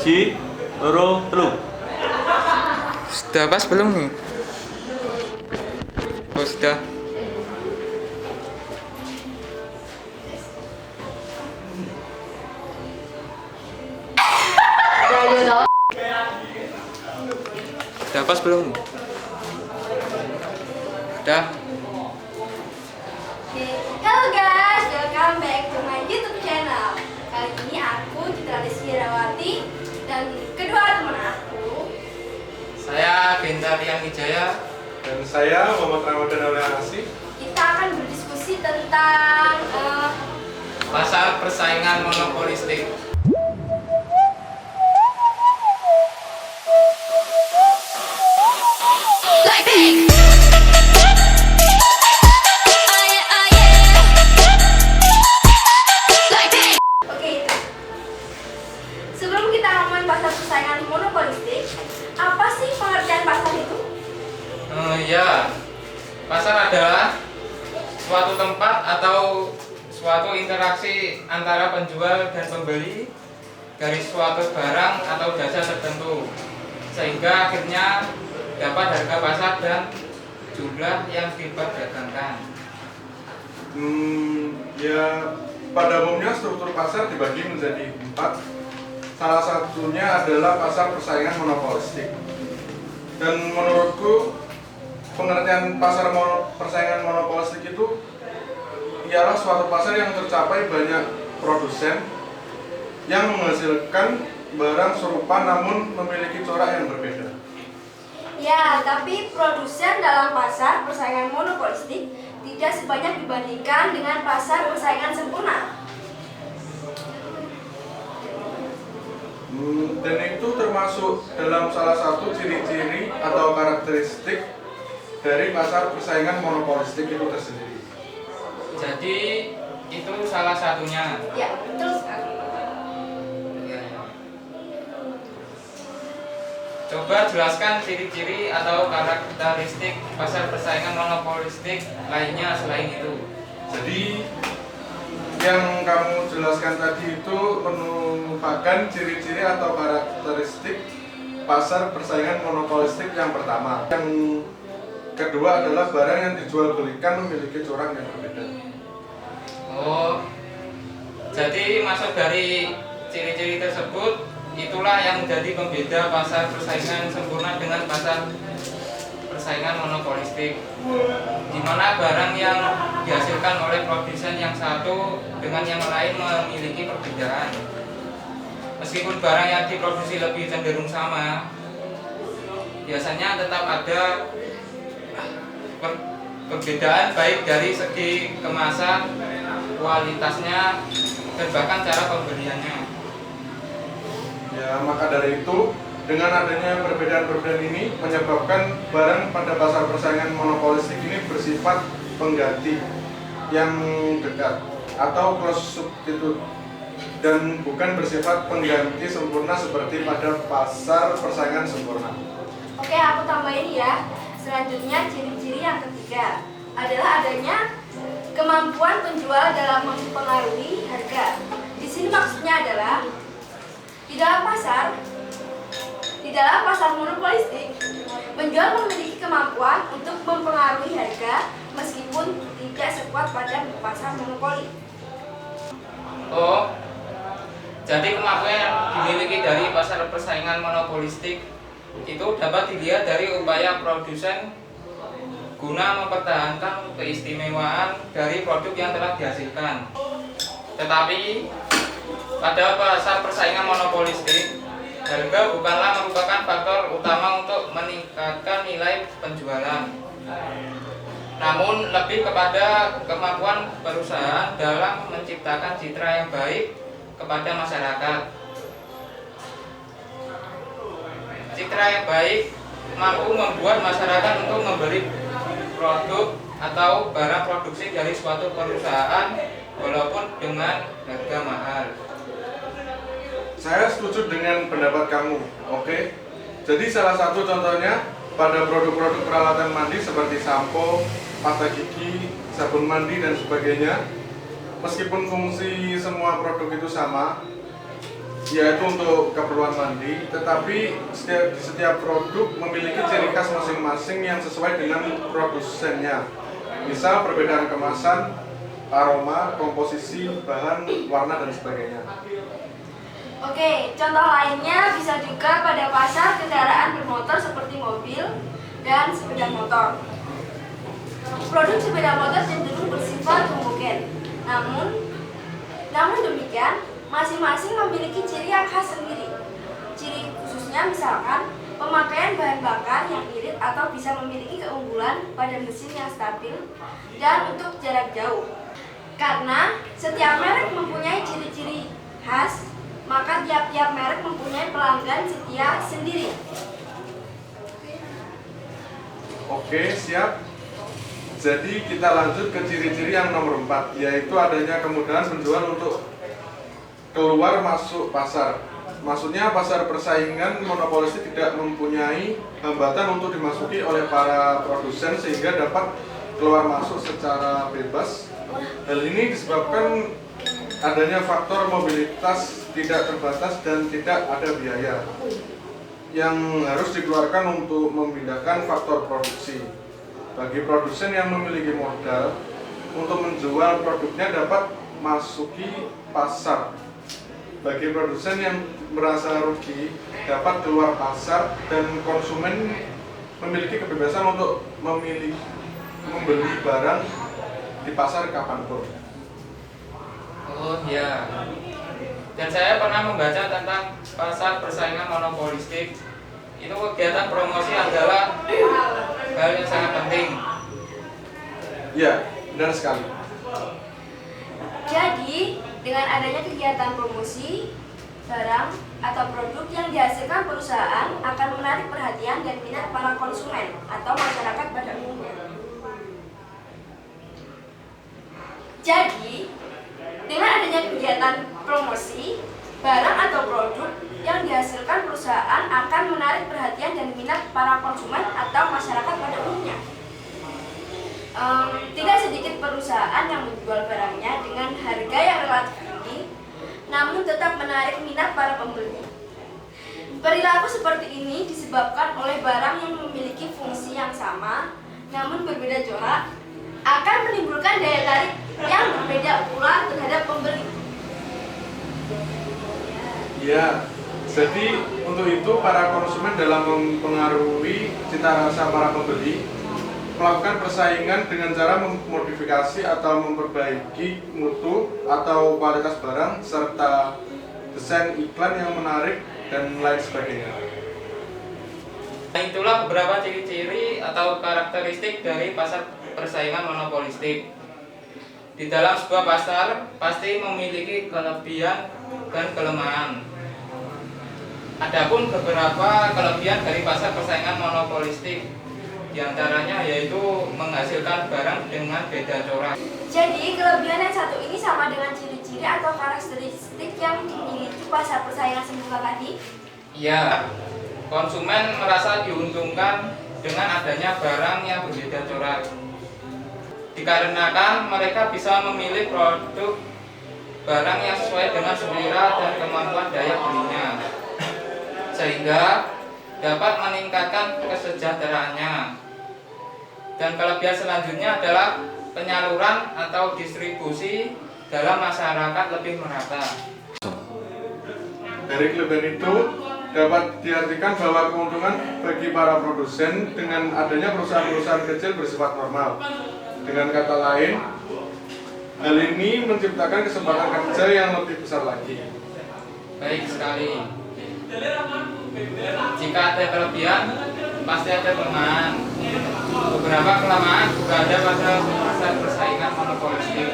Siji, loro, telu. Sudah pas belum nih? Oh sudah. Sudah pas belum nih? Sudah. Halo guys, welcome back to my YouTube channel. Kali ini aku Citra Desi Herawati dan kedua teman aku. Saya Genta Rian Wijaya. Dan saya Muhammad Ramadan Aulianasih. Kita akan berdiskusi tentang Pasar persaingan monopolistik. Oke. Sebelum kita ngomongin pasar persaingan monopolistik, apa sih pengertian pasar itu? Ya, pasar adalah suatu tempat atau suatu interaksi antara penjual dan pembeli dari suatu barang atau jasa tertentu, sehingga akhirnya dapat harga pasar dan jumlah yang diperdagangkan. Ya, pada umumnya struktur pasar dibagi menjadi 4. Salah satunya adalah pasar persaingan monopolistik. Dan menurutku pengertian pasar persaingan monopolistik itu ialah suatu pasar yang tercapai banyak produsen yang menghasilkan barang serupa namun memiliki corak yang berbeda. Ya, tapi produsen dalam pasar persaingan monopolistik tidak sebanyak dibandingkan dengan pasar persaingan sempurna. Dan itu termasuk dalam salah satu ciri-ciri atau karakteristik dari pasar persaingan monopolistik itu tersendiri. Jadi itu salah satunya. Ya, betul sekali. Coba jelaskan ciri-ciri atau karakteristik pasar persaingan monopolistik lainnya selain itu. Jadi yang kamu jelaskan tadi itu merupakan ciri-ciri atau karakteristik pasar persaingan monopolistik yang pertama. Yang kedua adalah barang yang dijual belikan memiliki corak yang berbeda. Oh, jadi maksud dari ciri-ciri tersebut itulah yang menjadi pembeda pasar persaingan sempurna dengan pasar persaingan monopolistik, di mana barang yang dihasilkan oleh produsen yang satu dengan yang lain memiliki perbedaan. Meskipun barang yang diproduksi lebih cenderung sama, biasanya tetap ada perbedaan baik dari segi kemasan, kualitasnya, dan bahkan cara pembeliannya. Ya, maka dari itu dengan adanya perbedaan-perbedaan ini menyebabkan barang pada pasar persaingan monopolistik ini bersifat pengganti yang dekat atau close substitute dan bukan bersifat pengganti sempurna seperti pada pasar persaingan sempurna. Oke, aku tambahin ya. Selanjutnya ciri-ciri yang ketiga adalah adanya kemampuan penjual dalam mempengaruhi harga. Di sini maksudnya adalah di dalam pasar monopolistik, penjual memiliki kemampuan untuk mempengaruhi harga meskipun tidak sekuat pada pasar monopoli. Oh, jadi kemampuan yang dimiliki dari pasar persaingan monopolistik itu dapat dilihat dari upaya produsen guna mempertahankan keistimewaan dari produk yang telah dihasilkan. Tetapi pada pasar persaingan monopolistik, harga bukanlah merupakan faktor utama untuk meningkatkan nilai penjualan, namun lebih kepada kemampuan perusahaan dalam menciptakan citra yang baik kepada masyarakat. Citra yang baik mampu membuat masyarakat untuk membeli produk atau barang produksi dari suatu perusahaan walaupun dengan harga mahal. Saya setuju dengan pendapat kamu, oke? Jadi salah satu contohnya pada produk-produk peralatan mandi seperti sampo, pasta gigi, sabun mandi dan sebagainya. Meskipun fungsi semua produk itu sama, yaitu untuk keperluan mandi, tetapi setiap produk memiliki ciri khas masing-masing yang sesuai dengan produsennya. Misal perbedaan kemasan, aroma, komposisi, bahan, warna, dan sebagainya. Oke, contoh lainnya bisa juga pada pasar kendaraan bermotor seperti mobil dan sepeda motor. Produk sepeda motor cenderung bersifat homogen. Namun demikian, masing-masing memiliki ciri yang khas sendiri. Ciri khususnya misalkan pemakaian bahan bakar yang irit atau bisa memiliki keunggulan pada mesin yang stabil dan untuk jarak jauh. Karena setiap merek mempunyai ciri-ciri khas, maka tiap-tiap merek mempunyai pelanggan setia sendiri. Oke, siap. Jadi kita lanjut ke ciri-ciri yang nomor 4, yaitu adanya kemudahan penjual untuk keluar masuk pasar. Maksudnya pasar persaingan monopolistik tidak mempunyai hambatan untuk dimasuki oleh para produsen sehingga dapat keluar masuk secara bebas. Hal ini disebabkan adanya faktor mobilitas tidak terbatas dan tidak ada biaya yang harus dikeluarkan untuk memindahkan faktor produksi. Bagi produsen yang memiliki modal untuk menjual produknya dapat masuki pasar. Bagi produsen yang merasa rugi dapat keluar pasar, dan konsumen memiliki kebebasan untuk membeli barang di pasar kapanpun. Oh ya. Dan saya pernah membaca tentang pasar persaingan monopolistik. Itu kegiatan promosi adalah hal yang sangat penting. Ya, benar sekali. Jadi, dengan adanya kegiatan promosi, barang atau produk yang dihasilkan perusahaan akan menarik perhatian dan minat para konsumen atau masyarakat pada umumnya. Jadi, dengan adanya kegiatan promosi, barang atau produk yang dihasilkan perusahaan akan menarik perhatian dan minat para konsumen atau masyarakat pada umumnya. Tidak sedikit perusahaan yang menjual barangnya dengan harga yang relatif tinggi, namun tetap menarik minat para pembeli. Perilaku seperti ini disebabkan oleh barang yang memiliki fungsi yang sama, namun berbeda corak, akan menimbulkan daya tarik yang berbeda pula terhadap pembeli. Ya, jadi untuk itu para konsumen dalam mempengaruhi cita rasa para pembeli melakukan persaingan dengan cara memodifikasi atau memperbaiki mutu atau kualitas barang serta desain iklan yang menarik dan lain sebagainya. Nah, itulah beberapa ciri-ciri atau karakteristik dari pasar persaingan monopolistik. Di dalam sebuah pasar pasti memiliki kelebihan dan kelemahan. Adapun beberapa kelebihan dari pasar persaingan monopolistik, di antaranya yaitu menghasilkan barang dengan beda corak. Jadi, kelebihan yang satu ini sama dengan ciri-ciri atau karakteristik yang dimiliki pasar persaingan sempurna tadi? Ya, konsumen merasa diuntungkan dengan adanya barang yang berbeda corak. Dikarenakan mereka bisa memilih produk barang yang sesuai dengan selera dan kemampuan daya belinya, sehingga dapat meningkatkan kesejahteraannya. Dan kelebihan selanjutnya adalah penyaluran atau distribusi dalam masyarakat lebih merata. Dari kelebihan itu dapat diartikan bahwa keuntungan bagi para produsen dengan adanya perusahaan-perusahaan kecil bersifat normal. Dengan kata lain, hal ini menciptakan kesempatan kerja yang lebih besar lagi. Baik sekali. Jika ada kelebihan, pasti ada kelemahan. Beberapa kelemahan juga ada pada pasar persaingan monopolistik.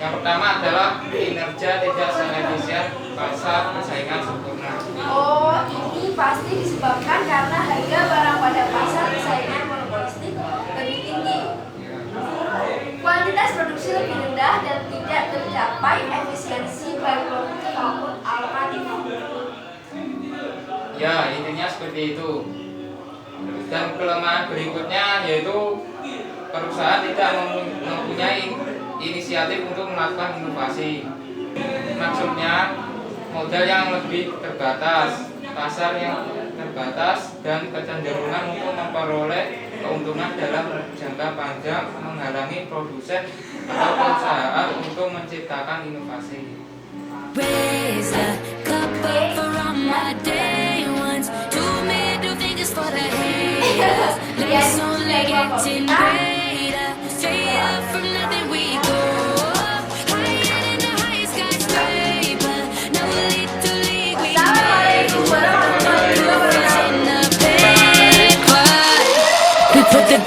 Yang pertama adalah kinerja tidak seefisien pasar persaingan sempurna. Oh, ini pasti disebabkan karena harga barang pada pasar persaingan monopolistik lebih tinggi. Kuantitas produksi lebih rendah dan tidak tercapai efisiensi baik produktif maupun alokatif. Ya, intinya seperti itu. Dan kelemahan berikutnya yaitu perusahaan tidak mempunyai inisiatif untuk melakukan inovasi. Maksudnya, modal yang lebih terbatas, pasar yang terbatas, dan kecenderungan untuk memperoleh keuntungan dalam jangka panjang menghalangi produsen atau perusahaan untuk menciptakan inovasi. Raise a cup up for all my day ones. Two middle fingers for the haters. Let's only getting greater. Straight up from nothing we go. Higher than the highest skyscraper. No little league we made. Proof is in the paper. We put the